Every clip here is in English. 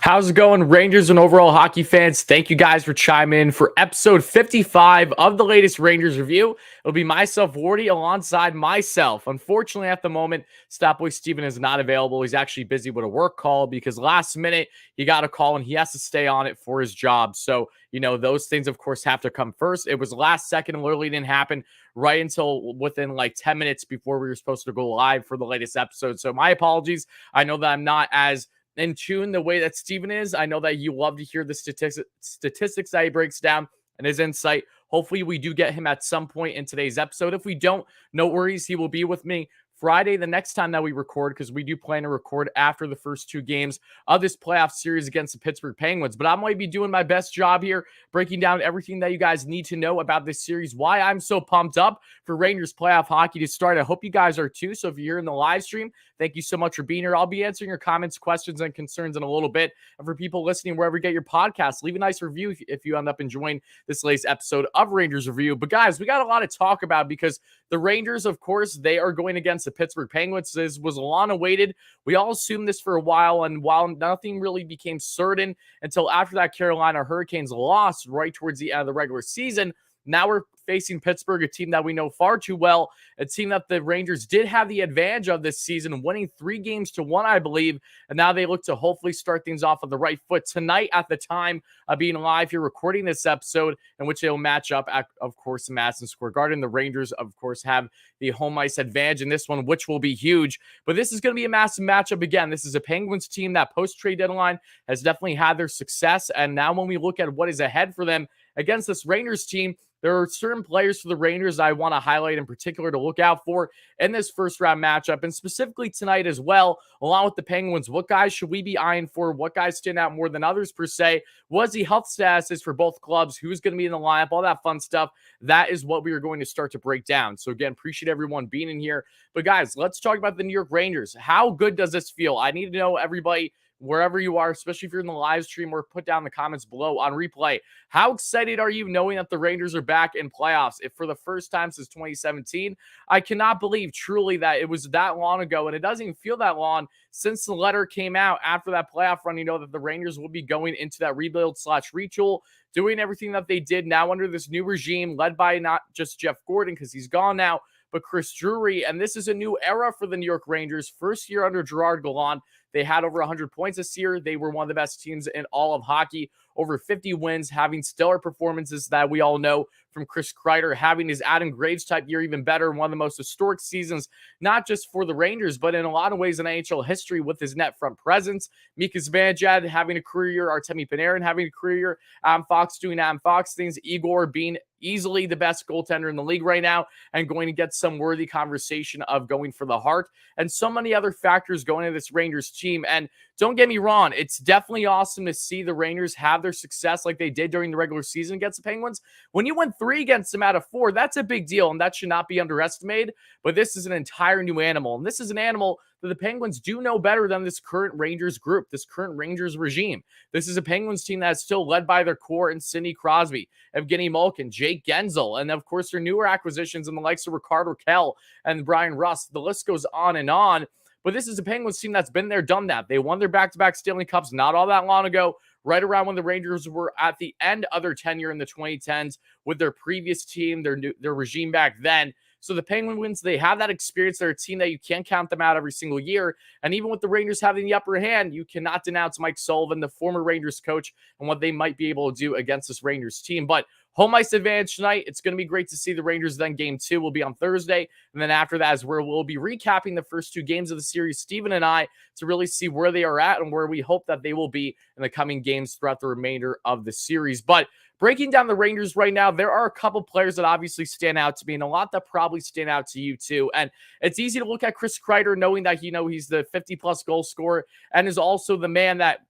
How's it going, Rangers and overall hockey fans? Thank you guys for chiming in for episode 55 of the latest Rangers review. It'll be myself, Wardy, alongside myself. Unfortunately, at the moment, Stopboy Steven is not available. He's actually busy with a work call because last minute he got a call and he has to stay on it for his job. So, those things, of course, have to come first. It was last second and literally didn't happen right until within like 10 minutes before we were supposed to go live for the latest episode. So my apologies. I know that I'm not as in tune the way that Steven is. I know that you love to hear the statistics that he breaks down and his insight. Hopefully we do get him at some point in today's episode. If we don't, no worries. He will be with me Friday, the next time that we record, because we do plan to record after the first two games of this playoff series against the Pittsburgh Penguins. But I'm going to be doing my best job here, breaking down everything that you guys need to know about this series, why I'm so pumped up for Rangers playoff hockey to start. I hope you guys are too. So if you're here in the live stream, thank you so much for being here. I'll be answering your comments, questions, and concerns in a little bit. And for people listening wherever you get your podcasts, leave a nice review if you end up enjoying this latest episode of Rangers Review. But guys, we got a lot to talk about because the Rangers, of course, they are going against the Pittsburgh Penguins. This was long awaited. We all assumed this for a while, and while nothing really became certain until after that Carolina Hurricanes lost right towards the end of the regular season, now we're facing Pittsburgh, a team that we know far too well, a team that the Rangers did have the advantage of this season, winning 3-1, I believe, and now they look to hopefully start things off on the right foot tonight at the time of being live here recording this episode, in which they will match up at, of course, the Madison Square Garden. The Rangers, of course, have the home ice advantage in this one, which will be huge, but this is going to be a massive matchup again. This is a Penguins team that post-trade deadline has definitely had their success, and now when we look at what is ahead for them against this Rangers team, there are certain players for the Rangers I want to highlight in particular to look out for in this first round matchup, and specifically tonight as well, along with the Penguins. What guys should we be eyeing for? What guys stand out more than others per se? What's the health status for both clubs? Who's going to be in the lineup? All that fun stuff. That is what we are going to start to break down. So again, appreciate everyone being in here. But guys, let's talk about the New York Rangers. How good does this feel? I need to know, everybody, wherever you are, especially if you're in the live stream, or put down the comments below on replay. How excited are you knowing that the Rangers are back in playoffs? If for the first time since 2017, I cannot believe truly that it was that long ago, and it doesn't even feel that long since the letter came out after that playoff run. You know that the Rangers will be going into that rebuild/retool, doing everything that they did now under this new regime, led by not just Jeff Gordon, because he's gone now, but Chris Drury. And this is a new era for the New York Rangers. First year under Gerard Gallant. They had over 100 points this year. They were one of the best teams in all of hockey, over 50 wins, having stellar performances that we all know from Chris Kreider, having his Adam Graves type year even better, one of the most historic seasons, not just for the Rangers, but in a lot of ways in NHL history with his net front presence. Mika Zibanejad having a career year, Artemi Panarin having a career year, Adam Fox doing Adam Fox things, Igor being easily the best goaltender in the league right now and going to get some worthy conversation of going for the Hart, and so many other factors going into this Rangers team. And don't get me wrong, it's definitely awesome to see the Rangers have their success like they did during the regular season against the Penguins. When you win 3 against them out of 4, that's a big deal, and that should not be underestimated. But this is an entire new animal, and this is an animal that the Penguins do know better than this current Rangers group, this current Rangers regime. This is a Penguins team that's still led by their core in Sidney Crosby, Evgeny Malkin, Jake Gensel, and of course their newer acquisitions in the likes of Ricardo Kell and Brian Rust. The list goes on and on. But this is a Penguins team that's been there, done that. They won their back-to-back Stanley Cups not all that long ago, right around when the Rangers were at the end of their tenure in the 2010s with their previous team, their regime back then. So the Penguins, they have that experience. They're a team that you can't count them out every single year. And even with the Rangers having the upper hand, you cannot denounce Mike Sullivan, the former Rangers coach, and what they might be able to do against this Rangers team. But home ice advantage tonight. It's going to be great to see the Rangers. Then game 2 will be on Thursday. And then after that is where we'll be recapping the first 2 games of the series, Steven and I, to really see where they are at and where we hope that they will be in the coming games throughout the remainder of the series. But breaking down the Rangers right now, there are a couple players that obviously stand out to me and a lot that probably stand out to you too. And it's easy to look at Chris Kreider knowing that, he's the 50-plus goal scorer and is also the man that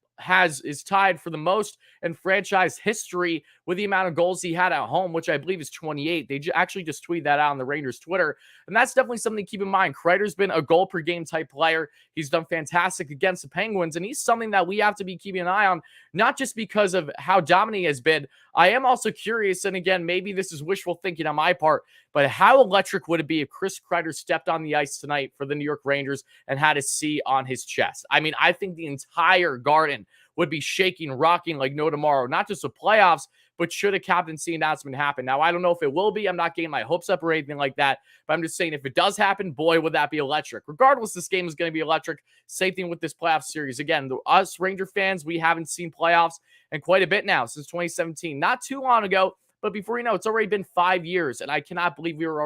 is tied for the most in franchise history with the amount of goals he had at home, which I believe is 28. They actually just tweeted that out on the Rangers Twitter. And that's definitely something to keep in mind. Kreider's been a goal per game type player. He's done fantastic against the Penguins, and he's something that we have to be keeping an eye on, not just because of how dominant he has been. I am also curious, and again, maybe this is wishful thinking on my part, but how electric would it be if Chris Kreider stepped on the ice tonight for the New York Rangers and had a C on his chest? I mean, I think the entire Garden Nation would be shaking, rocking like no tomorrow, not just the playoffs, but should a captaincy announcement happen. Now, I don't know if it will be. I'm not getting my hopes up or anything like that, but I'm just saying if it does happen, boy, would that be electric. Regardless, this game is going to be electric. Same thing with this playoff series. Again, us Ranger fans, we haven't seen playoffs in quite a bit now, since 2017. Not too long ago, but before you know, it's already been 5 years, and I cannot believe we were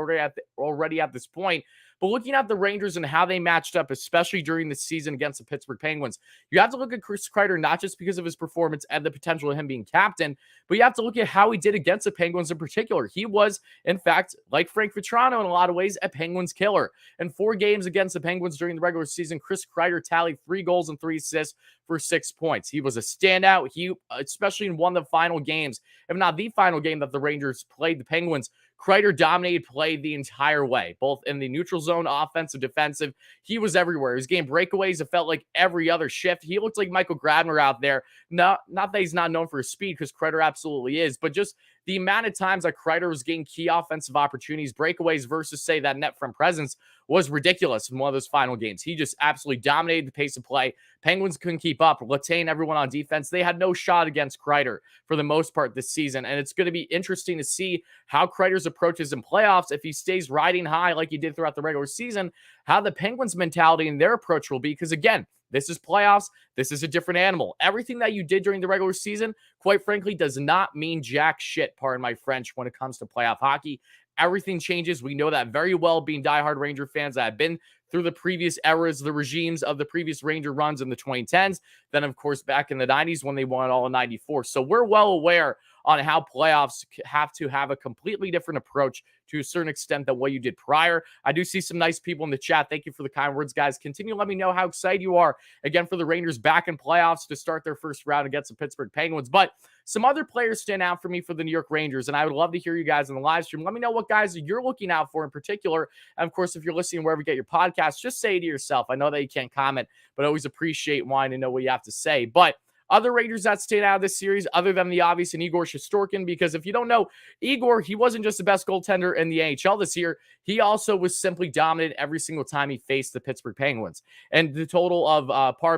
already at this point. But looking at the Rangers and how they matched up, especially during the season against the Pittsburgh Penguins, you have to look at Chris Kreider not just because of his performance and the potential of him being captain, but you have to look at how he did against the Penguins in particular. He was, in fact, like Frank Vatrano in a lot of ways, a Penguins killer. In 4 games against the Penguins during the regular season, Chris Kreider tallied 3 goals and 3 assists for 6 points. He was a standout. He, especially in one of the final games, if not the final game that the Rangers played the Penguins, Kreider dominated play the entire way, both in the neutral zone, offensive, defensive. He was everywhere. He was getting breakaways. It felt like every other shift. He looked like Michael Grabner out there. Not that he's not known for his speed, because Kreider absolutely is, but just the amount of times that Kreider was getting key offensive opportunities, breakaways versus, say, that net front presence was ridiculous in one of those final games. He just absolutely dominated the pace of play. Penguins couldn't keep up. Letang, everyone on defense, they had no shot against Kreider for the most part this season. And it's going to be interesting to see how Kreider's approach is in playoffs. If he stays riding high like he did throughout the regular season, how the Penguins' mentality and their approach will be. Because again, this is playoffs. This is a different animal. Everything that you did during the regular season, quite frankly, does not mean jack shit, pardon my French, when it comes to playoff hockey. Everything changes. We know that very well, being diehard Ranger fans that have been through the previous eras, the regimes of the previous Ranger runs in the 2010s. Then, of course, back in the 90s when they won it all in 94. So we're well aware on how playoffs have to have a completely different approach to a certain extent than what you did prior. I do see some nice people in the chat. Thank you for the kind words, guys. Continue to let me know how excited you are, again, for the Rangers back in playoffs to start their first round against the Pittsburgh Penguins. But some other players stand out for me for the New York Rangers, and I would love to hear you guys in the live stream. Let me know what guys you're looking out for in particular. And, of course, if you're listening wherever you get your podcast, just say it to yourself. I know that you can't comment, but I always appreciate wanting to know what you have to say. But other Rangers that stayed out of this series, other than the obvious and Igor Shesterkin, because if you don't know, Igor, he wasn't just the best goaltender in the NHL this year. He also was simply dominant every single time he faced the Pittsburgh Penguins. And the total of,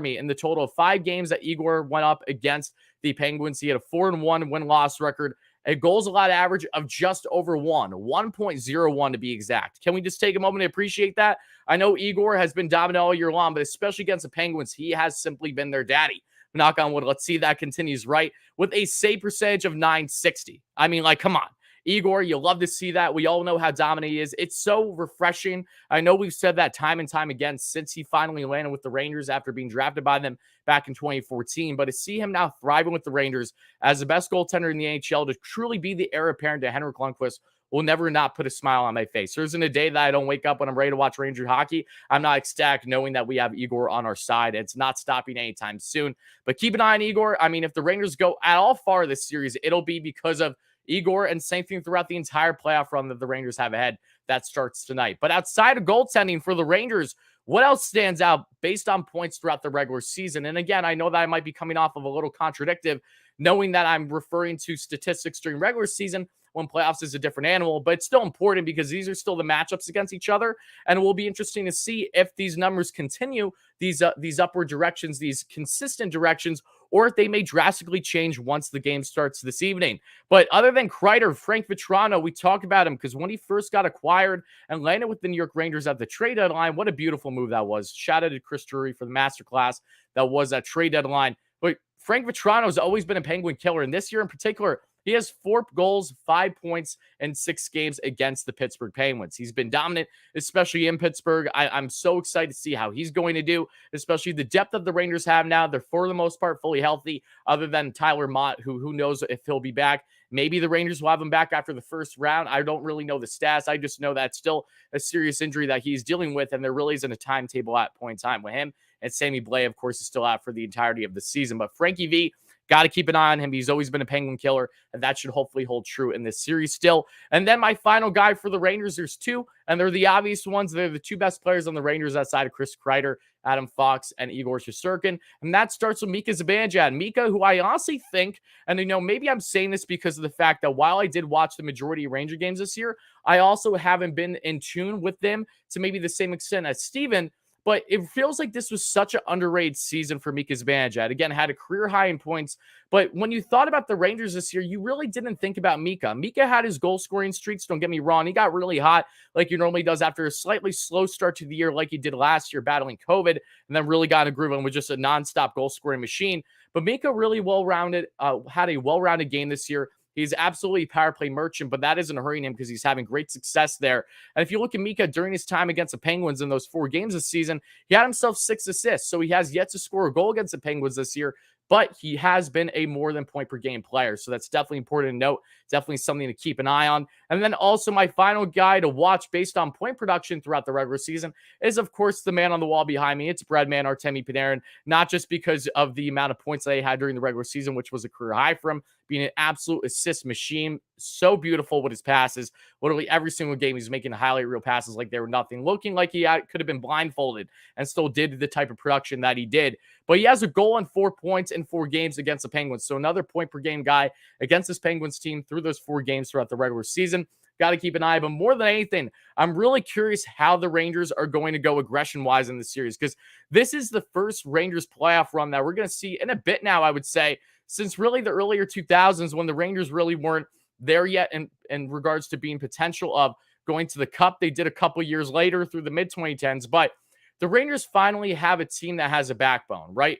in the total of 5 games that Igor went up against the Penguins, he had a 4-1 win-loss record, a goals allowed average of just over 1.01 to be exact. Can we just take a moment to appreciate that? I know Igor has been dominant all year long, but especially against the Penguins, he has simply been their daddy. Knock on wood. Let's see that continues right with a save percentage of .960. I mean, like, come on. Igor, you love to see that. We all know how dominant he is. It's so refreshing. I know we've said that time and time again since he finally landed with the Rangers after being drafted by them back in 2014. But to see him now thriving with the Rangers as the best goaltender in the NHL, to truly be the heir apparent to Henrik Lundqvist, will never not put a smile on my face. There isn't a day that I don't wake up when I'm ready to watch Ranger hockey. I'm not ecstatic knowing that we have Igor on our side. It's not stopping anytime soon. But keep an eye on Igor. I mean, if the Rangers go at all far this series, it'll be because of Igor, and same thing throughout the entire playoff run that the Rangers have ahead. That starts tonight. But outside of goaltending for the Rangers, what else stands out based on points throughout the regular season? And again, I know that I might be coming off of a little contradictive, knowing that I'm referring to statistics during regular season when playoffs is a different animal, but it's still important because these are still the matchups against each other, and it will be interesting to see if these numbers continue, these upward directions, these consistent directions, or if they may drastically change once the game starts this evening. But other than Kreider, Frank Vatrano, we talked about him because when he first got acquired and landed with the New York Rangers at the trade deadline, what a beautiful move that was. Shout out to Chris Drury for the masterclass that was that trade deadline. But Frank Vatrano has always been a Penguin killer, and this year in particular, he has 4 goals, 5 points, and 6 games against the Pittsburgh Penguins. He's been dominant, especially in Pittsburgh. I'm so excited to see how he's going to do, especially the depth that the Rangers have now. They're, for the most part, fully healthy, other than Tyler Mott, who knows if he'll be back. Maybe the Rangers will have him back after the first round. I don't really know the stats. I just know that's still a serious injury that he's dealing with, and there really isn't a timetable at point in time with him. And Sammy Blais, of course, is still out for the entirety of the season. But Frankie V, got to keep an eye on him. He's always been a Penguin killer, and that should hopefully hold true in this series still. And then my final guy for the Rangers, there's 2, and they're the obvious ones. They're the 2 best players on the Rangers outside of Chris Kreider, Adam Fox, and Igor Shesterkin. And that starts with Mika Zibanejad. Mika, who I honestly think, and maybe I'm saying this because of the fact that while I did watch the majority of Ranger games this year, I also haven't been in tune with them to maybe the same extent as Steven. But it feels like this was such an underrated season for Mika Zibanejad. Again, had a career high in points. But when you thought about the Rangers this year, you really didn't think about Mika. Mika had his goal scoring streaks. Don't get me wrong. He got really hot like he normally does after a slightly slow start to the year like he did last year battling COVID, and then really got in a groove and was just a nonstop goal scoring machine. But Mika really well-rounded, had a well-rounded game this year. He's absolutely a power play merchant, but that isn't hurting him because he's having great success there. And if you look at Mika during his time against the Penguins in those 4 games this season, he had himself 6 assists. So he has yet to score a goal against the Penguins this year, but he has been a more than point per game player. So that's definitely important to note. Definitely something to keep an eye on. And then also my final guy to watch based on point production throughout the regular season is, of course, the man on the wall behind me. It's Breadman Artemi Panarin, not just because of the amount of points that he had during the regular season, which was a career high for him, being an absolute assist machine. So beautiful with his passes. Literally every single game, he's making highlight reel passes like they were nothing, looking like he could have been blindfolded and still did the type of production that he did. But he has a goal and 4 points in 4 games against the Penguins. So another point per game guy against this Penguins team through those 4 games throughout the regular season. Got to keep an eye. But more than anything, I'm really curious how the Rangers are going to go aggression-wise in the series, because this is the first Rangers playoff run that we're going to see in a bit now, I would say, since really the earlier 2000s when the Rangers really weren't there yet in regards to being potential of going to the Cup. They did a couple years later through the mid-2010s, but the Rangers finally have a team that has a backbone, right?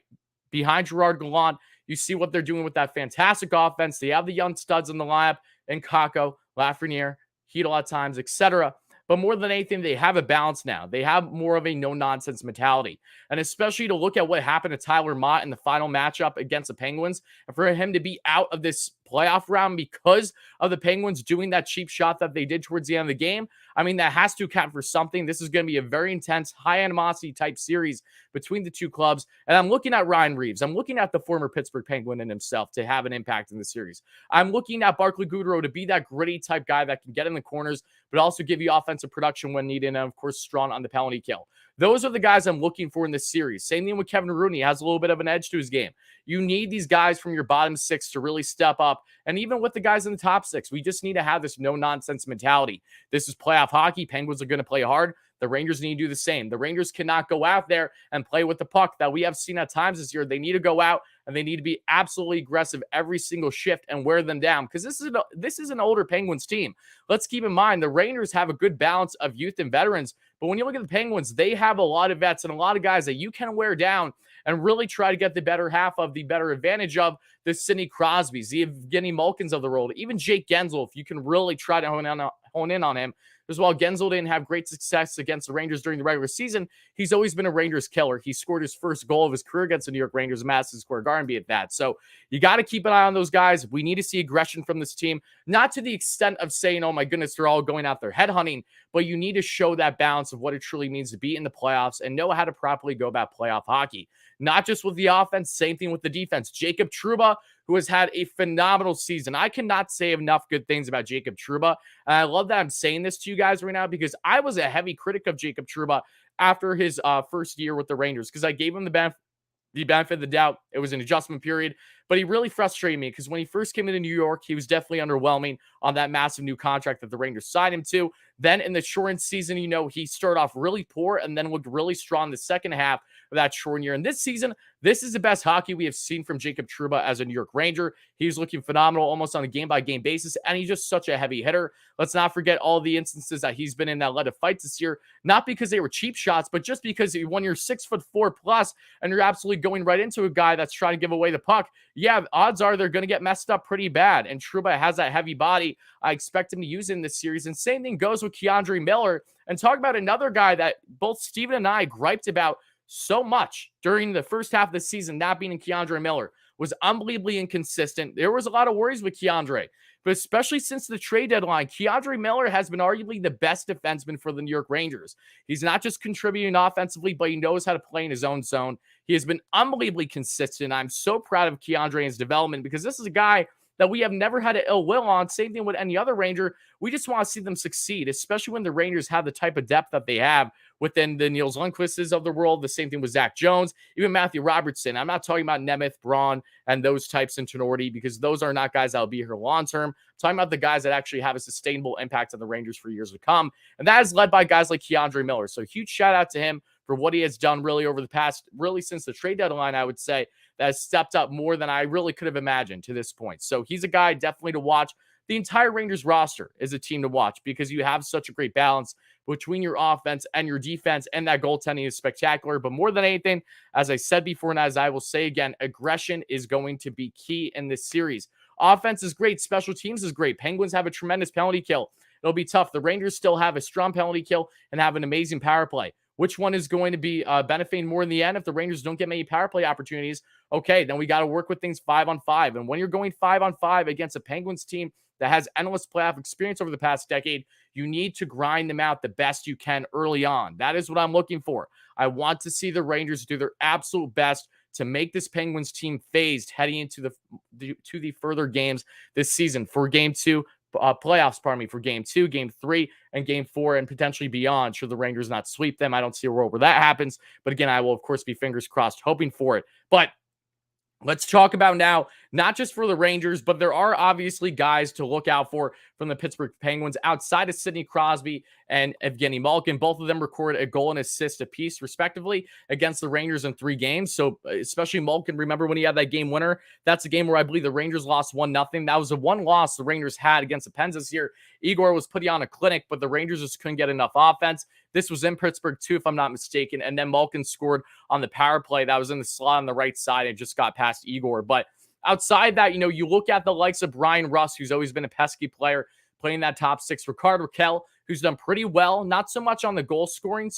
Behind Gerard Gallant, you see what they're doing with that fantastic offense. They have the young studs in the lineup, and Kakko, Lafreniere, Hedl at times, etc. But more than anything, they have a balance now. They have more of a no-nonsense mentality. And especially to look at what happened to Tyler Mott in the final matchup against the Penguins, and for him to be out of this playoff round because of the Penguins doing that cheap shot that they did towards the end of the game, I mean, that has to account for something. This is going to be a very intense, high animosity type series between the two clubs. And I'm looking at Ryan Reeves. I'm looking at the former Pittsburgh Penguin in himself to have an impact in the series. I'm looking at Barclay Goodrow to be that gritty type guy that can get in the corners, but also give you offensive production when needed. And of course, strong on the penalty kill. Those are the guys I'm looking for in this series. Same thing with Kevin Rooney. He has a little bit of an edge to his game. You need these guys from your bottom 6 to really step up. And even with the guys in the top 6, we just need to have this no-nonsense mentality. This is playoff hockey. Penguins are going to play hard. The Rangers need to do the same. The Rangers cannot go out there and play with the puck that we have seen at times this year. They need to go out and they need to be absolutely aggressive every single shift and wear them down, because this is an older Penguins team. Let's keep in mind the Rangers have a good balance of youth and veterans, but when you look at the Penguins, they have a lot of vets and a lot of guys that you can wear down and really try to get the better half of, the better advantage of the Sidney Crosbys, the Evgeny Malkins of the world, even Jake Gensel, if you can really try to hone in on him. Because while Gensel didn't have great success against the Rangers during the regular season, he's always been a Rangers killer. He scored his first goal of his career against the New York Rangers, Madison Square Garden, be it that. So you got to keep an eye on those guys. We need to see aggression from this team, not to the extent of saying, oh my goodness, they're all going out there headhunting, but you need to show that balance of what it truly means to be in the playoffs and know how to properly go about playoff hockey. Not just with the offense, same thing with the defense. Jacob Trouba, who has had a phenomenal season. I cannot say enough good things about Jacob Trouba. And I love that I'm saying this to you guys right now, because I was a heavy critic of Jacob Trouba after his first year with the Rangers, because I gave him the benefit of the doubt. It was an adjustment period, but he really frustrated me because when he first came into New York, he was definitely underwhelming on that massive new contract that the Rangers signed him to. Then in the shortened season, he started off really poor and then looked really strong the second half of that shortened year. And this season, this is the best hockey we have seen from Jacob Trouba as a New York Ranger. He's looking phenomenal almost on a game-by-game basis, and he's just such a heavy hitter. Let's not forget all the instances that he's been in that led to fights this year, not because they were cheap shots, but just because when you're 6'4" plus and you're absolutely going right into a guy that's trying to give away the puck, yeah, odds are they're going to get messed up pretty bad. And Trouba has that heavy body. I expect him to use it in this series. And same thing goes with Keandre Miller. And talk about another guy that both Steven and I griped about so much during the first half of the season, not being in Keandre Miller, was unbelievably inconsistent. There was a lot of worries with Keandre, but especially since the trade deadline, Keandre Miller has been arguably the best defenseman for the New York Rangers. He's not just contributing offensively, but he knows how to play in his own zone. He has been unbelievably consistent. I'm so proud of Keandre and his development, because this is a guy that we have never had an ill will on. Same thing with any other Ranger. We just want to see them succeed, especially when the Rangers have the type of depth that they have within the Niels Lundqvists of the world. The same thing with Zach Jones, even Matthew Robertson. I'm not talking about Nemeth, Braun, and those types in Tenorti, because those are not guys that will be here long-term. I'm talking about the guys that actually have a sustainable impact on the Rangers for years to come. And that is led by guys like Keandre Miller. So huge shout out to him for what he has done really over the past, really since the trade deadline, I would say, that has stepped up more than I really could have imagined to this point. So he's a guy definitely to watch. The entire Rangers roster is a team to watch because you have such a great balance between your offense and your defense, and that goaltending is spectacular. But more than anything, as I said before, and as I will say again, aggression is going to be key in this series. Offense is great. Special teams is great. Penguins have a tremendous penalty kill. It'll be tough. The Rangers still have a strong penalty kill and have an amazing power play. Which one is going to be benefiting more in the end? If the Rangers don't get many power play opportunities, okay, then we got to work with things 5-on-5. And when you're going 5-on-5 against a Penguins team that has endless playoff experience over the past decade, you need to grind them out the best you can early on. That is what I'm looking for. I want to see the Rangers do their absolute best to make this Penguins team phased heading into the further games this season for game 2. Playoffs, for game 2, game 3, and game 4, and potentially beyond, should the Rangers not sweep them. I don't see a world where that happens. But again, I will, of course, be fingers crossed, hoping for it. But let's talk about now, not just for the Rangers, but there are obviously guys to look out for from the Pittsburgh Penguins outside of Sidney Crosby and Evgeny Malkin. Both of them recorded a goal and assist apiece, respectively, against the Rangers in 3 games. So especially Malkin, remember when he had that game winner? That's a game where I believe the Rangers lost 1-0. That was the one loss the Rangers had against the Pens this year. Igor was putting on a clinic, but the Rangers just couldn't get enough offense. This was in Pittsburgh too, if I'm not mistaken. And then Malkin scored on the power play that was in the slot on the right side and just got past Igor. But outside that, you look at the likes of Brian Russ, who's always been a pesky player, playing that top 6. Rickard Rakell, who's done pretty well, not so much on the goal scoring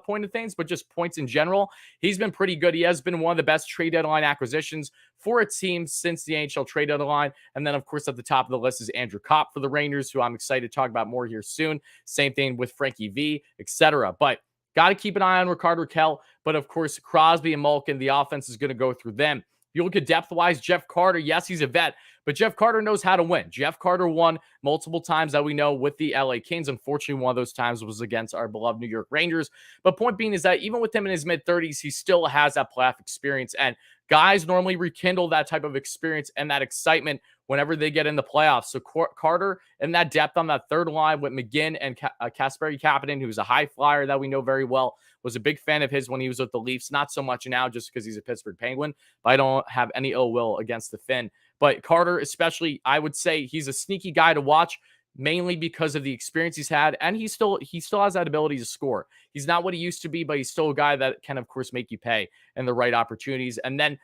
point of things, but just points in general. He's been pretty good. He has been one of the best trade deadline acquisitions for a team since the NHL trade deadline. And then, of course, at the top of the list is Andrew Kopp for the Rangers, who I'm excited to talk about more here soon. Same thing with Frankie V, etc. But got to keep an eye on Rickard Rakell. But, of course, Crosby and Malkin, the offense is going to go through them. You look at depth-wise, Jeff Carter, yes, he's a vet, but Jeff Carter knows how to win. Jeff Carter won multiple times that we know with the LA Kings. Unfortunately, one of those times was against our beloved New York Rangers. But point being is that even with him in his mid-30s, he still has that playoff experience. And guys normally rekindle that type of experience and that excitement whenever they get in the playoffs. So Carter and that depth on that third line with McGinn and Kasperi Kapanen, who's a high flyer that we know very well, was a big fan of his when he was with the Leafs. Not so much now just because he's a Pittsburgh Penguin, but I don't have any ill will against the Finn. But Carter especially, I would say he's a sneaky guy to watch, mainly because of the experience he's had, and he still has that ability to score. He's not what he used to be, but he's still a guy that can, of course, make you pay in the right opportunities. And then,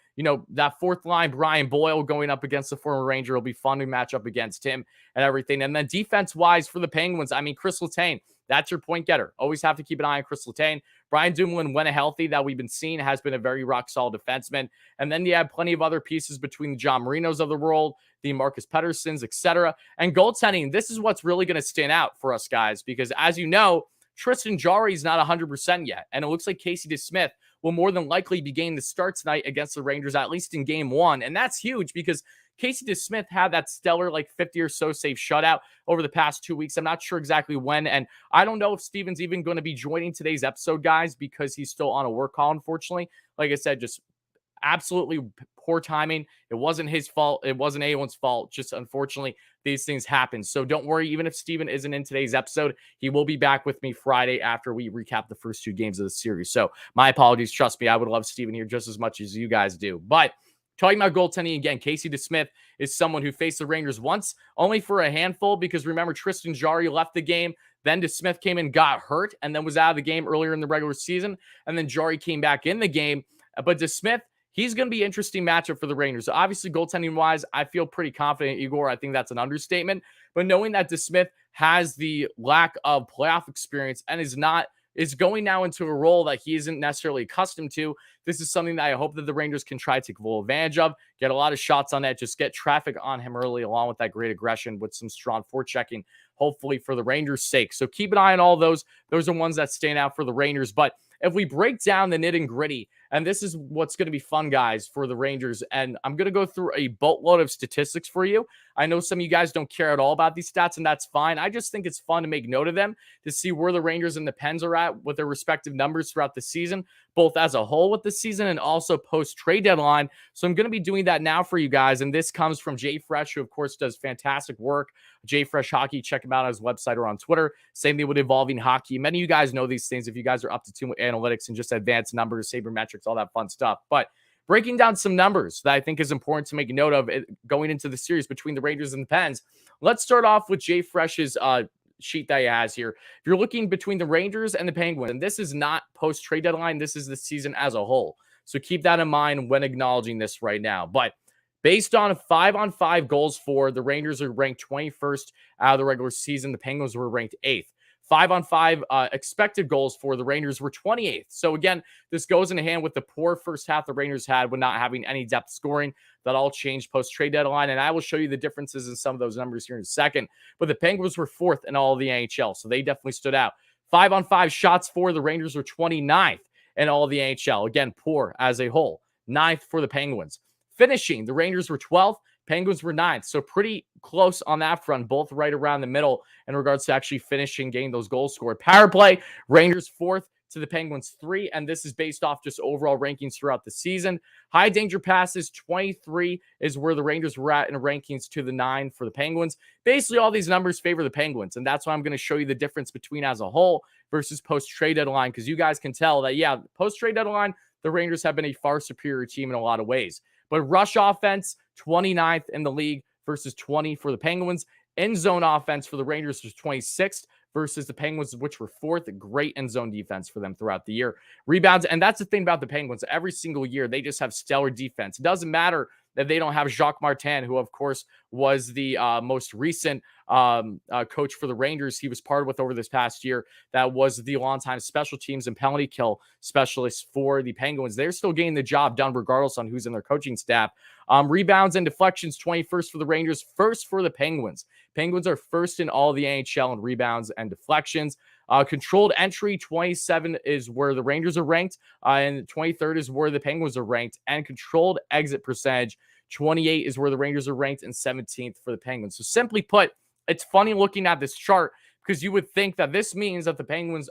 that fourth line, Brian Boyle going up against the former Ranger, will be fun to match up against him and everything. And then defense-wise for the Penguins, I mean, Chris Letang, that's your point getter. Always have to keep an eye on Chris Letang. Brian Dumoulin, when healthy, that we've been seeing, has been a very rock-solid defenseman. And then you have plenty of other pieces between the John Marinos of the world, the Marcus Petterssons, etc. And goaltending, this is what's really going to stand out for us guys, because as you know, Tristan Jarry is not 100% yet. And it looks like Casey DeSmith will more than likely be getting the start tonight against the Rangers, at least in game 1. And that's huge because Casey DeSmith had that stellar 50 or so save shutout over the past 2 weeks. I'm not sure exactly when. And I don't know if Steven's even going to be joining today's episode, guys, because he's still on a work call, unfortunately. Like I said, just absolutely poor timing. It wasn't his fault. It wasn't anyone's fault. Just unfortunately, these things happen. So don't worry. Even if Steven isn't in today's episode, he will be back with me Friday after we recap the first 2 games of the series. So my apologies. Trust me, I would love Steven here just as much as you guys do. But talking about goaltending again, Casey DeSmith is someone who faced the Rangers once, only for a handful, because remember, Tristan Jarry left the game. Then DeSmith came in, got hurt, and then was out of the game earlier in the regular season. And then Jarry came back in the game. But DeSmith, he's going to be an interesting matchup for the Rangers. So obviously, goaltending-wise, I feel pretty confident, Igor. I think that's an understatement. But knowing that DeSmith has the lack of playoff experience and is going now into a role that he isn't necessarily accustomed to, this is something that I hope that the Rangers can try to take full advantage of, get a lot of shots on that, just get traffic on him early, along with that great aggression with some strong forechecking, hopefully for the Rangers' sake. So keep an eye on all those. Those are ones that stand out for the Rangers. But if we break down the nit and gritty, and this is what's going to be fun, guys, for the Rangers, and I'm going to go through a boatload of statistics for you. I know some of you guys don't care at all about these stats, and that's fine. I just think it's fun to make note of them, to see where the Rangers and the Pens are at with their respective numbers throughout the season, both as a whole with the season and also post-trade deadline. So I'm going to be doing that now for you guys, and this comes from Jay Fresh, who, of course, does fantastic work JFresh Hockey. Check him out on his website or on Twitter. Same thing with Evolving Hockey. Many of you guys know these things if you guys are up to tune with analytics and just advanced numbers, sabermetrics, all that fun stuff. But breaking down some numbers that I think is important to make a note of going into the series between the Rangers and the Pens. Let's start off with JFresh's sheet that he has here. If you're looking between the Rangers and the Penguins, and this is not post-trade deadline, this is the season as a whole. So keep that in mind when acknowledging this right now. But based on 5-on-5 goals for, the Rangers are ranked 21st out of the regular season. The Penguins were ranked 8th. 5-on-5 expected goals for, the Rangers were 28th. So again, this goes in hand with the poor first half the Rangers had with not having any depth scoring. That all changed post-trade deadline, and I will show you the differences in some of those numbers here in a second. But the Penguins were 4th in all of the NHL, so they definitely stood out. 5-on-5 shots for, the Rangers were 29th in all of the NHL. Again, poor as a whole. 9th for the Penguins. Finishing, the Rangers were 12th. Penguins were 9th. So pretty close on that front, both right around the middle in regards to actually finishing, getting those goals scored. Power play, Rangers 4th to the Penguins 3, and this is based off just overall rankings throughout the season. High danger passes, 23 is where the Rangers were at in rankings to the 9 for the Penguins. Basically, all these numbers favor the Penguins, and that's why I'm going to show you the difference between as a whole versus post-trade deadline, because you guys can tell that, yeah, post-trade deadline, the Rangers have been a far superior team in a lot of ways. But rush offense, 29th in the league versus 20 for the Penguins. End zone offense for the Rangers was 26th versus the Penguins, which were 4th. Great end zone defense for them throughout the year. Rebounds, and that's the thing about the Penguins. Every single year, they just have stellar defense. It doesn't matter that they don't have Jacques Martin, who, of course, was the most recent coach for the Rangers. He was partnered with over this past year. That was the longtime special teams and penalty kill specialist for the Penguins. They're still getting the job done regardless on who's in their coaching staff. Rebounds and deflections, 21st for the Rangers, 1st for the Penguins. Penguins are 1st in all the NHL in rebounds and deflections. Controlled entry, 27 is where the Rangers are ranked, and 23rd is where the Penguins are ranked. And controlled exit percentage, 28 is where the Rangers are ranked, and 17th for the Penguins. So simply put, it's funny looking at this chart because you would think that this means that the Penguins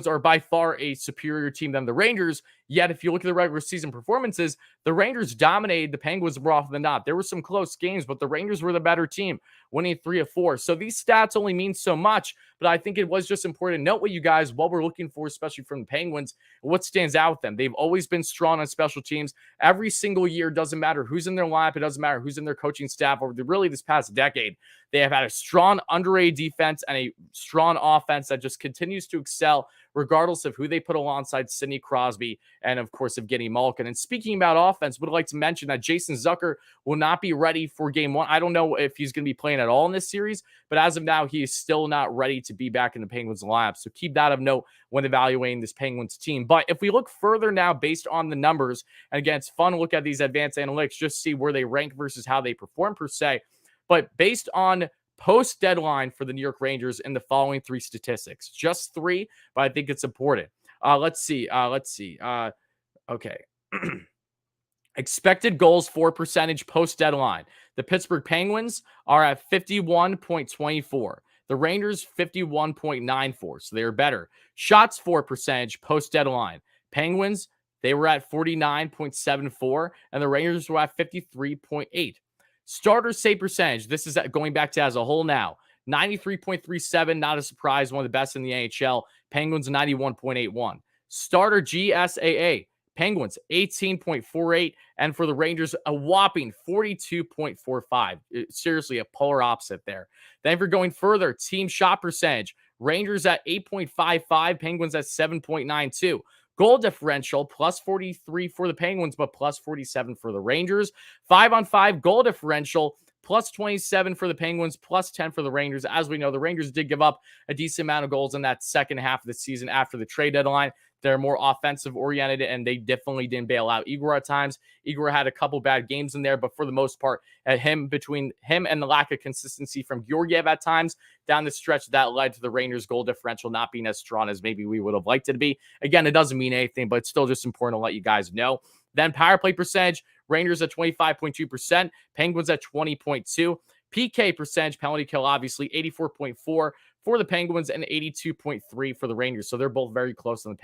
are by far a superior team than the Rangers. Yet, if you look at the regular season performances, the Rangers dominated the Penguins more often than not. There were some close games, but the Rangers were the better team, winning 3 of 4. So these stats only mean so much, but I think it was just important to note what you guys, what we're looking for, especially from the Penguins, what stands out with them. They've always been strong on special teams. Every single year, doesn't matter who's in their lineup, it doesn't matter who's in their coaching staff over really this past decade. They have had a strong underrated defense and a strong offense that just continues to excel regardless of who they put alongside Sidney Crosby and, of course, of Evgeny Malkin. And speaking about offense, would like to mention that Jason Zucker will not be ready for Game 1. I don't know if he's going to be playing at all in this series, but as of now, he is still not ready to be back in the Penguins lineup. So keep that of note when evaluating this Penguins team. But if we look further now based on the numbers, and again, it's fun to look at these advanced analytics, just see where they rank versus how they perform per se. But based on post-deadline for the New York Rangers in the following 3 statistics. Just 3, but I think it's important. Let's see. Okay. Expected goals for percentage post-deadline. The Pittsburgh Penguins are at 51.24. The Rangers, 51.94. So they are better. Shots for percentage post-deadline. Penguins, they were at 49.74, and the Rangers were at 53.8. Starter save percentage. This is going back to as a whole now. 93.37, not a surprise, one of the best in the NHL. Penguins, 91.81. Starter GSAA. Penguins, 18.48. And for the Rangers, a whopping 42.45. Seriously, a polar opposite there. Then if you're going further, team shot percentage. Rangers at 8.55. Penguins at 7.92. Goal differential, plus 43 for the Penguins, but plus 47 for the Rangers. 5-on-5 goal differential, plus 27 for the Penguins, plus 10 for the Rangers. As we know, the Rangers did give up a decent amount of goals in that second half of the season after the trade deadline. They're more offensive oriented, and they definitely didn't bail out Igor at times. Igor had a couple bad games in there, but for the most part, between him and the lack of consistency from Georgiev at times down the stretch, that led to the Rangers' goal differential not being as strong as maybe we would have liked it to be. Again, it doesn't mean anything, but it's still just important to let you guys know. Then power play percentage, Rangers at 25.2%, Penguins at 20.2%. PK percentage, penalty kill, obviously 84.4 for the Penguins and 82.3 for the Rangers. So they're both very close on the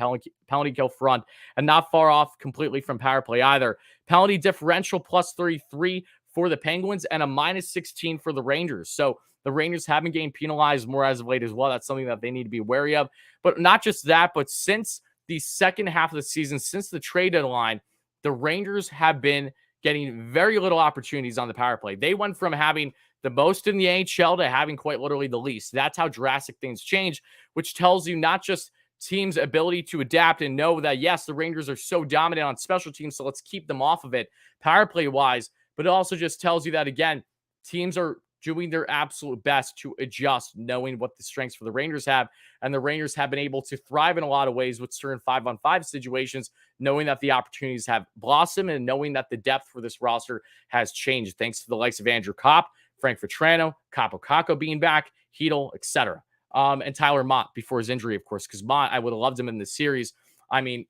penalty kill front and not far off completely from power play either. Penalty differential plus 33 for the Penguins and a minus 16 for the Rangers. So The Rangers have been getting penalized more as of late as well. That's something that they need to be wary of. But not just that, but since the second half of the season, since the trade deadline, the Rangers have been getting very little opportunities on the power play. They went from having the most in the NHL to having quite literally the least. That's how drastic things change, which tells you not just teams' ability to adapt and know that, yes, the Rangers are so dominant on special teams, so let's keep them off of it power play wise. But it also just tells you that, again, teams are doing their absolute best to adjust, knowing what the strengths for the Rangers have. And the Rangers have been able to thrive in a lot of ways with certain 5-on-5 situations, knowing that the opportunities have blossomed and knowing that the depth for this roster has changed, thanks to the likes of Andrew Kopp, Frank Vetrano, Capo Caco being back, Hedel, etc. And Tyler Mott before his injury, of course, because Mott, I would have loved him in the series. I mean,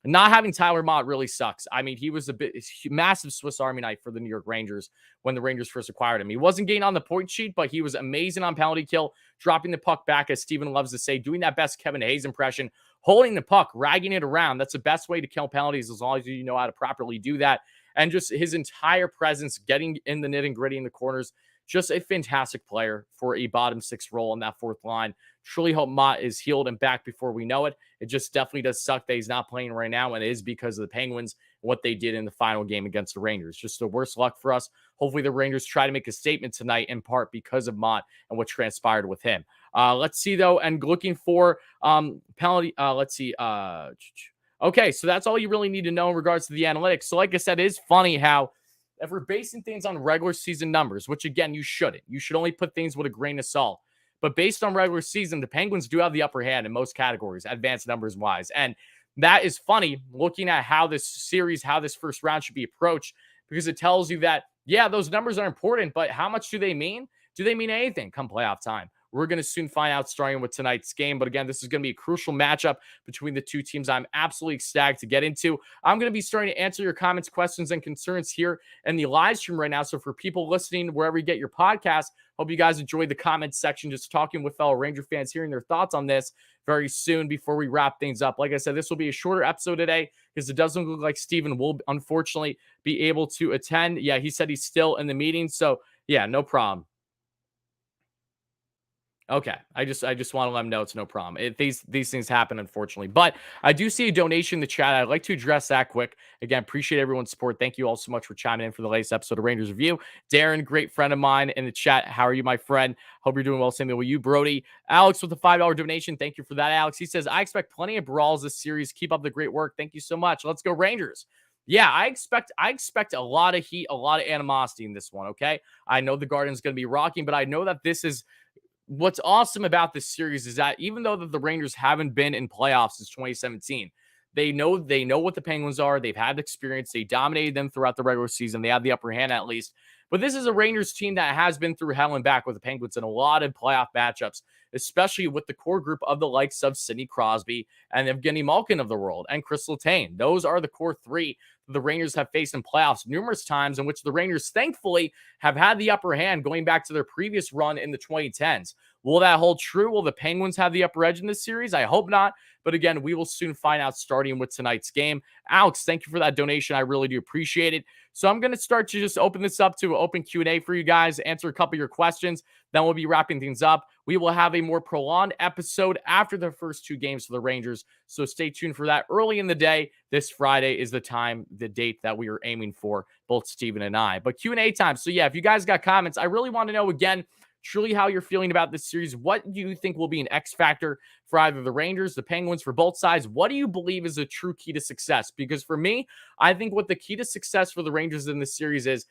not having Tyler Mott really sucks. I mean, he was a massive Swiss Army knife for the New York Rangers when the Rangers first acquired him. He wasn't getting on the point sheet, but he was amazing on penalty kill, dropping the puck back, as Steven loves to say, doing that best Kevin Hayes impression, holding the puck, ragging it around. That's the best way to kill penalties, as long as you know how to properly do that. And just his entire presence, getting in the nitty gritty in the corners, just a fantastic player for a bottom six role in that fourth line. Truly hope Mott is healed and back before we know it. It just definitely does suck that he's not playing right now, and it is because of the Penguins and what they did in the final game against the Rangers. Just the worst luck for us. Hopefully the Rangers try to make a statement tonight, in part because of Mott and what transpired with him. Let's see, though, and looking for penalty. Let's see. Okay, so that's all you really need to know in regards to the analytics. So like I said, it is funny how if we're basing things on regular season numbers, which again, you shouldn't. You should only put things with a grain of salt. But based on regular season, the Penguins do have the upper hand in most categories, advanced numbers wise. And that is funny looking at how this series, how this first round should be approached, because it tells you that, yeah, those numbers are important, but how much do they mean? Do they mean anything come playoff time? We're going to soon find out, starting with tonight's game. But again, this is going to be a crucial matchup between the two teams I'm absolutely ecstatic to get into. I'm going to be starting to answer your comments, questions, and concerns here in the live stream right now. So for people listening, wherever you get your podcast, hope you guys enjoyed the comments section, just talking with fellow Ranger fans, hearing their thoughts on this very soon before we wrap things up. Like I said, this will be a shorter episode today because it doesn't look like Steven will unfortunately be able to attend. Yeah, he said he's still in the meeting. So yeah, no problem. Okay, I just want to let them know it's no problem. These things happen, unfortunately. But I do see a donation in the chat. I'd like to address that quick. Again, appreciate everyone's support. Thank you all so much for chiming in for the latest episode of Rangers Review. Darren, great friend of mine in the chat. How are you, my friend? Hope you're doing well. Same with you, Brody. Alex with a $5 donation. Thank you for that, Alex. He says, I expect plenty of brawls this series. Keep up the great work. Thank you so much. Let's go Rangers. Yeah, I expect a lot of heat, a lot of animosity in this one, okay? I know the Garden's going to be rocking, but I know that this is what's awesome about this series is that even though that the Rangers haven't been in playoffs since 2017, they know what the Penguins are. They've had experience. They dominated them throughout the regular season. They have the upper hand at least. But this is a Rangers team that has been through hell and back with the Penguins in a lot of playoff matchups, especially with the core group of the likes of Sidney Crosby and Evgeny Malkin of the world and Chris Letang. Those are the core three the Rangers have faced in playoffs numerous times, in which the Rangers, thankfully, have had the upper hand going back to their previous run in the 2010s. Will that hold true? Will the Penguins have the upper edge in this series? I hope not. But again, we will soon find out, starting with tonight's game. Alex, thank you for that donation. I really do appreciate it. So I'm going to start to just open this up to an open Q&A for you guys, answer a couple of your questions. Then we'll be wrapping things up. We will have a more prolonged episode after the first two games for the Rangers. So stay tuned for that early in the day. This Friday is the time, the date that we are aiming for, both Steven and I. But Q&A time. So yeah, if you guys got comments, I really want to know, again, truly how you're feeling about this series. What do you think will be an X factor for either the Rangers, the Penguins, for both sides? What do you believe is a true key to success? Because for me, I think what the key to success for the Rangers in this series is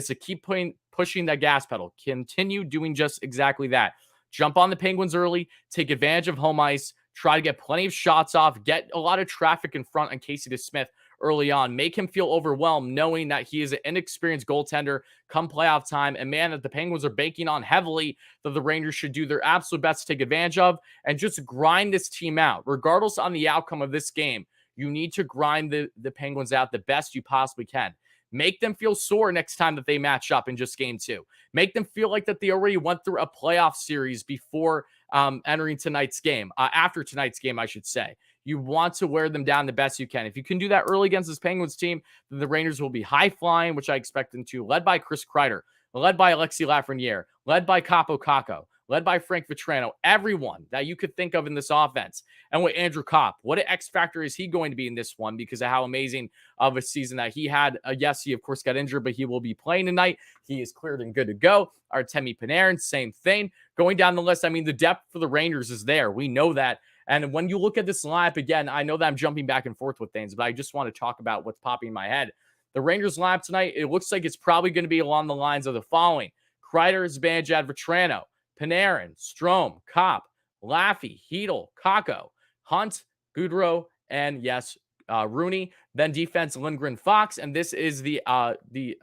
to keep pushing that gas pedal, continue doing just exactly that. Jump on the Penguins early, take advantage of home ice, try to get plenty of shots off, get a lot of traffic in front on Casey DeSmith early on, make him feel overwhelmed knowing that he is an inexperienced goaltender come playoff time, and man, that the Penguins are banking on heavily that the Rangers should do their absolute best to take advantage of and just grind this team out. Regardless on the outcome of this game, you need to grind the Penguins out the best you possibly can. Make them feel sore next time that they match up in just game two. Make them feel like that they already went through a playoff series before entering tonight's game, after tonight's game, I should say. You want to wear them down the best you can. If you can do that early against this Penguins team, then the Rangers will be high flying, which I expect them to, led by Chris Kreider. led by Alexi Lafreniere, led by Capo Caco, led by Frank Vetrano, everyone that you could think of in this offense. And with Andrew Kopp, what an X factor is he going to be in this one because of how amazing of a season that he had? Yes, he of course got injured, but he will be playing tonight. He is cleared and good to go. Artemi Panarin, same thing. Going down the list, I mean, the depth for the Rangers is there. We know that. And when you look at this lineup, again, I know that I'm jumping back and forth with things, but I just want to talk about what's popping in my head. The Rangers lineup tonight, it looks like it's probably going to be along the lines of the following: Kreider, Zibanejad, Vetrano, Panarin, Strome, Kopp, Laffy, Hedel, Kako, Hunt, Goodrow, and yes, Rooney. Then defense, Lindgren, Fox. And this is the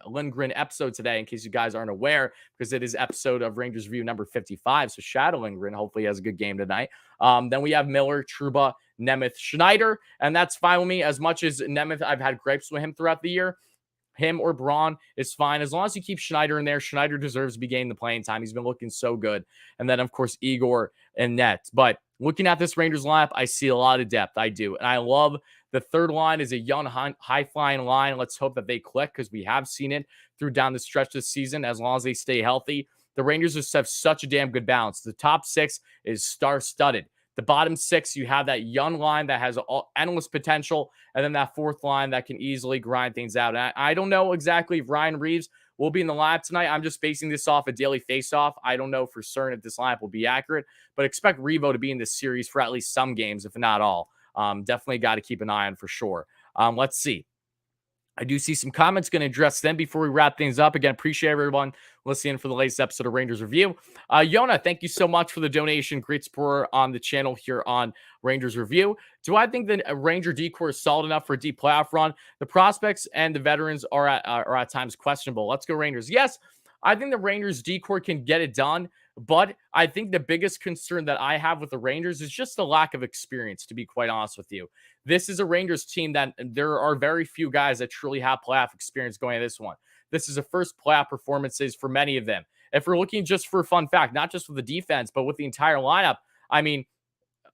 Lindgren episode today, in case you guys aren't aware, because it is episode of Rangers Review number 55. So Shadow Lindgren hopefully has a good game tonight. Then we have Miller, Trouba, Nemeth, Schneider, and that's fine with me. As much as Nemeth, I've had gripes with him throughout the year. Him or Braun is fine. As long as you keep Schneider in there, Schneider deserves to be getting the playing time. He's been looking so good. And then, of course, Igor and Net. But looking at this Rangers lineup, I see a lot of depth. I do. And I love the third line is a young, high-flying line. Let's hope that they click because we have seen it through down the stretch this season as long as they stay healthy. The Rangers just have such a damn good balance. The top six is star-studded. The bottom six, you have that young line that has endless potential, and then that fourth line that can easily grind things out. And I don't know exactly if Ryan Reeves will be in the lineup tonight. I'm just basing this off a daily faceoff. I don't know for certain if this lineup will be accurate, but expect Revo to be in this series for at least some games, if not all. Definitely got to keep an eye on for sure. Let's see. I do see some comments. Going to address them before we wrap things up. Again, appreciate everyone listening for the latest episode of Rangers Review. Yona, thank you so much for the donation. Great support on the channel here on Rangers Review. Do I think the Ranger decor is solid enough for a deep playoff run? The prospects and the veterans are at times questionable. Let's go Rangers. Yes, I think the Rangers decor can get it done. But I think the biggest concern that I have with the Rangers is just the lack of experience, to be quite honest with you. This is a Rangers team that there are very few guys that truly have playoff experience going to this one. This is the first playoff performances for many of them. If we're looking just for a fun fact, not just with the defense, but with the entire lineup, I mean,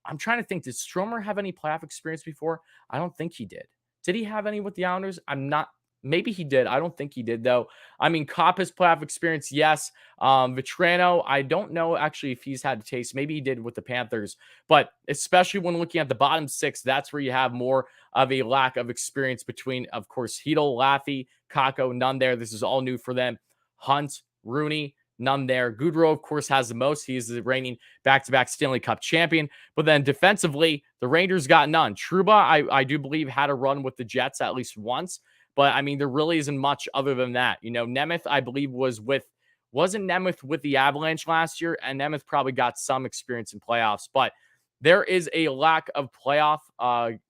I'm trying to think, did Stromer have any playoff experience before? I don't think he did. Did he have any with the Islanders? I'm not. Maybe he did. I don't think he did, though. I mean, Kopp has playoff experience, yes. Vetrano, I don't know actually if he's had a taste. Maybe he did with the Panthers. But especially when looking at the bottom six, that's where you have more of a lack of experience between, of course, Hedel, Laffy, Kako, none there. This is all new for them. Hunt, Rooney, none there. Goodrow, of course, has the most. He is the reigning back-to-back Stanley Cup champion. But then defensively, the Rangers got none. Trouba, I do believe, had a run with the Jets at least once. But, I mean, there really isn't much other than that. You know, Nemeth, I believe, wasn't Nemeth with the Avalanche last year? And Nemeth probably got some experience in playoffs. But there is a lack of playoff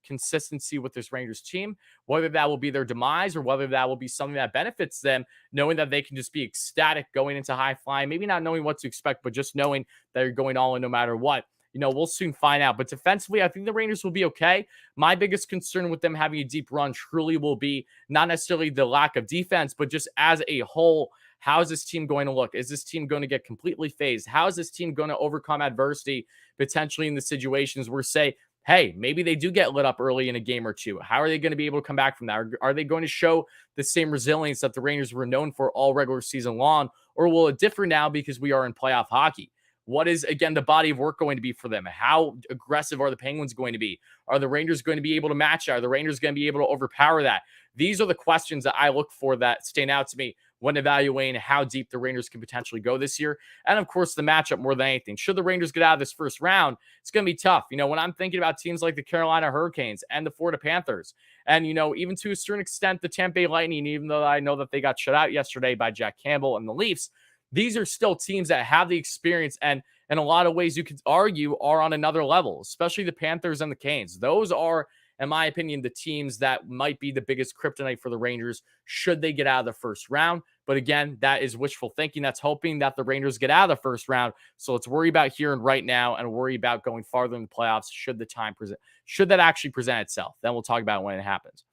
consistency with this Rangers team, whether that will be their demise or whether that will be something that benefits them, knowing that they can just be ecstatic going into high flying, maybe not knowing what to expect, but just knowing that you're going all in no matter what. You know, we'll soon find out. But defensively, I think the Rangers will be okay. My biggest concern with them having a deep run truly will be not necessarily the lack of defense, but just as a whole, how is this team going to look? Is this team going to get completely phased? How is this team going to overcome adversity, potentially in the situations where, say, hey, maybe they do get lit up early in a game or two? How are they going to be able to come back from that? Are they going to show the same resilience that the Rangers were known for all regular season long? Or will it differ now because we are in playoff hockey? What is, again, the body of work going to be for them? How aggressive are the Penguins going to be? Are the Rangers going to be able to match that? Are the Rangers going to be able to overpower that? These are the questions that I look for that stand out to me when evaluating how deep the Rangers can potentially go this year. And, of course, the matchup more than anything. Should the Rangers get out of this first round, it's going to be tough. You know, when I'm thinking about teams like the Carolina Hurricanes and the Florida Panthers, and, you know, even to a certain extent, the Tampa Bay Lightning, even though I know that they got shut out yesterday by Jack Campbell and the Leafs, these are still teams that have the experience and in a lot of ways you could argue are on another level, especially the Panthers and the Canes. Those are, in my opinion, the teams that might be the biggest kryptonite for the Rangers should they get out of the first round. But again, that is wishful thinking. That's hoping that the Rangers get out of the first round. So let's worry about here and right now and worry about going farther in the playoffs should the time present, should that actually present itself. Then we'll talk about it when it happens.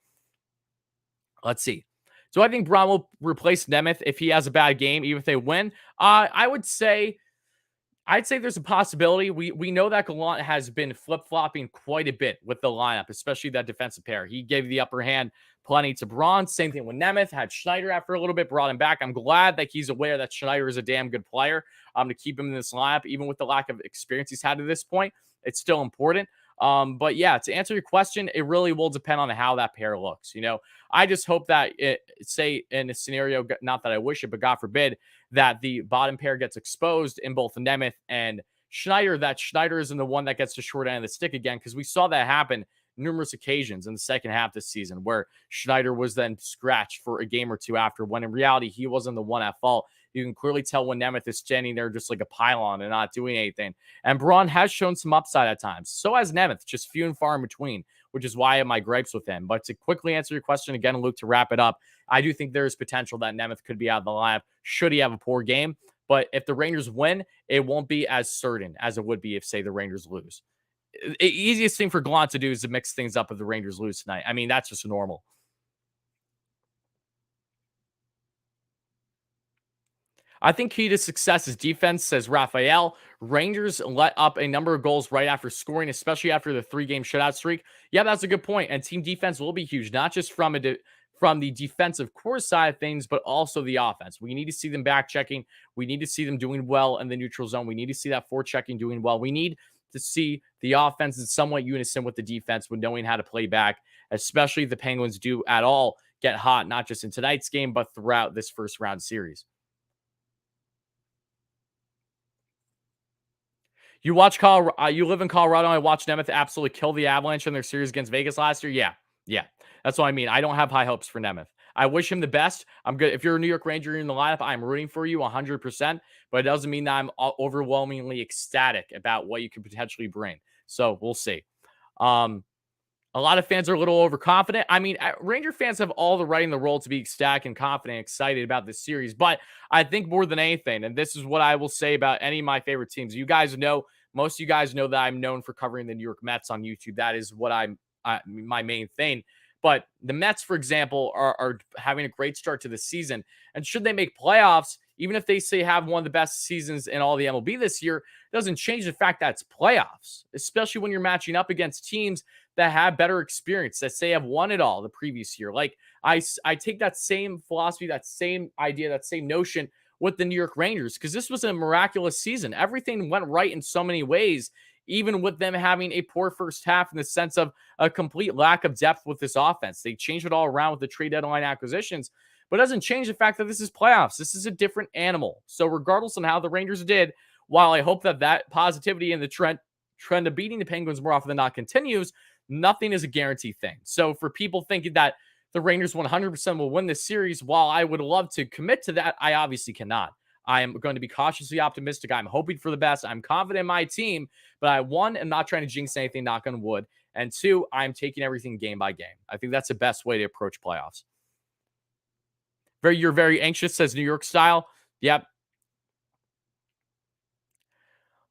Let's see. So I think Braun will replace Nemeth if he has a bad game, even if they win. I would say I'd say there's a possibility. We know that Gallant has been flip-flopping quite a bit with the lineup, especially that defensive pair. He gave the upper hand plenty to Braun. Same thing with Nemeth. Had Schneider after a little bit, brought him back. I'm glad that he's aware that Schneider is a damn good player. To keep him in this lineup, even with the lack of experience he's had to this point, it's still important. But yeah, to answer your question, it really will depend on how that pair looks. I just hope that say in a scenario, not that I wish it, but God forbid, that the bottom pair gets exposed in both Nemeth and Schneider, that Schneider isn't the one that gets the short end of the stick again, because we saw that happen numerous occasions in the second half this season where Schneider was then scratched for a game or two after, when in reality, he wasn't the one at fault. You can clearly tell when Nemeth is standing there just like a pylon and not doing anything. And Braun has shown some upside at times. So has Nemeth, just few and far in between, which is why I have my gripes with him. But to quickly answer your question again, Luke, to wrap it up, I do think there is potential that Nemeth could be out of the lineup should he have a poor game. But if the Rangers win, it won't be as certain as it would be if, say, the Rangers lose. The easiest thing for Gallant to do is to mix things up if the Rangers lose tonight. I mean, that's just normal. I think key to success is defense, says Raphael. Rangers let up a number of goals right after scoring, especially after the 3-game shutout streak. Yeah, that's a good point. And team defense will be huge, not just from the defensive core side of things, but also the offense. We need to see them back checking. We need to see them doing well in the neutral zone. We need to see that forechecking doing well. We need to see the offense in somewhat unison with the defense with knowing how to play back, especially if the Penguins do at all get hot, not just in tonight's game, but throughout this first round series. You live in Colorado. I watched Nemeth absolutely kill the Avalanche in their series against Vegas last year. Yeah. That's what I mean. I don't have high hopes for Nemeth. I wish him the best. I'm good. If you're a New York Ranger in the lineup, I'm rooting for you 100%. But it doesn't mean that I'm overwhelmingly ecstatic about what you could potentially bring. So we'll see. A lot of fans are a little overconfident. I mean, Ranger fans have all the right in the role to be ecstatic and confident, excited about this series. But I think more than anything, and this is what I will say about any of my favorite teams. You guys know, most of you guys know that I'm known for covering the New York Mets on YouTube. That is what my main thing. But the Mets, for example, are having a great start to the season. And should they make playoffs, even if they say have one of the best seasons in all the MLB this year, it doesn't change the fact that it's playoffs, especially when you're matching up against teams that have better experience, that say have won it all the previous year. Like I take that same philosophy, that same idea, that same notion with the New York Rangers, because this was a miraculous season. Everything went right in so many ways, even with them having a poor first half in the sense of a complete lack of depth with this offense. They changed it all around with the trade deadline acquisitions, but it doesn't change the fact that this is playoffs. This is a different animal. So regardless on how the Rangers did, while I hope that positivity and the trend of beating the Penguins more often than not continues, nothing is a guaranteed thing. So for people thinking that the Rangers 100% will win this series, while I would love to commit to that, I obviously cannot. I am going to be cautiously optimistic. I'm hoping for the best. I'm confident in my team, but am not trying to jinx anything, knock on wood. And 2, I'm taking everything game by game. I think that's the best way to approach playoffs. You're very anxious, says New York style. Yep.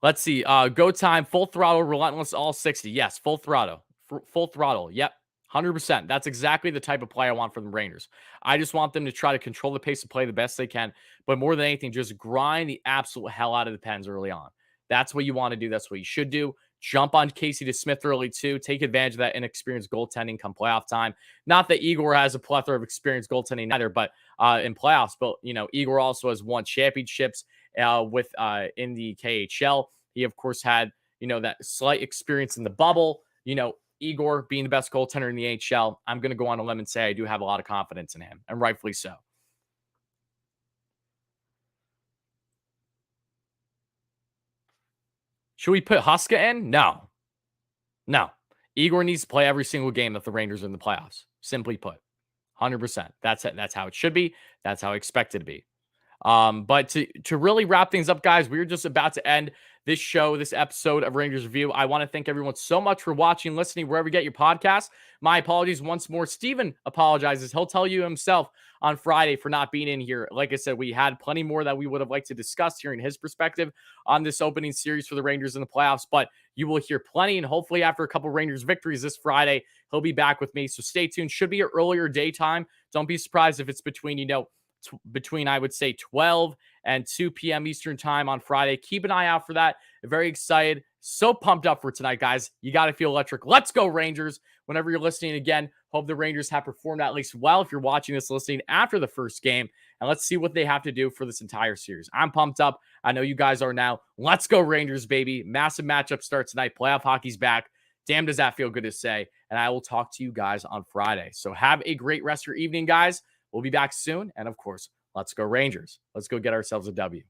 Let's see. Go time, full throttle, relentless, all 60. Yes, full throttle. Full throttle. Yep. 100%. That's exactly the type of play I want from the Rangers. I just want them to try to control the pace of play the best they can, but more than anything, just grind the absolute hell out of the Pens early on. That's what you want to do. That's what you should do. Jump on Casey DeSmith early too. Take advantage of that inexperienced goaltending come playoff time. Not that Igor has a plethora of experienced goaltending either, but in playoffs. But Igor also has won championships with in the KHL. He of course had that slight experience in the bubble. Igor being the best goaltender in the HL, I'm going to go on a limb and say I do have a lot of confidence in him, and rightfully so. Should we put Huska in? No. Igor needs to play every single game that the Rangers are in the playoffs. Simply put, 100%. That's it. That's how it should be. That's how I expect it to be. But to really wrap things up, guys, we're just about to end this show, this episode of Rangers Review. I want to thank everyone so much for watching, listening, wherever you get your podcast. My apologies once more. Steven apologizes. He'll tell you himself on Friday for not being in here. Like I said, we had plenty more that we would have liked to discuss, hearing his perspective on this opening series for the Rangers in the playoffs, but you will hear plenty, and hopefully after a couple Rangers victories this Friday, he'll be back with me. So stay tuned. Should be an earlier daytime. Don't be surprised if it's between, between, I would say, 12 and 2 p.m. Eastern time on Friday. Keep an eye out for that. Very excited. So pumped up for tonight, guys. You got to feel electric. Let's go, Rangers. Whenever you're listening again, hope the Rangers have performed at least well if you're watching this listening after the first game. And let's see what they have to do for this entire series. I'm pumped up. I know you guys are now. Let's go, Rangers, baby. Massive matchup starts tonight. Playoff hockey's back. Damn, does that feel good to say. And I will talk to you guys on Friday. So have a great rest of your evening, guys. We'll be back soon. And of course, let's go Rangers. Let's go get ourselves a W.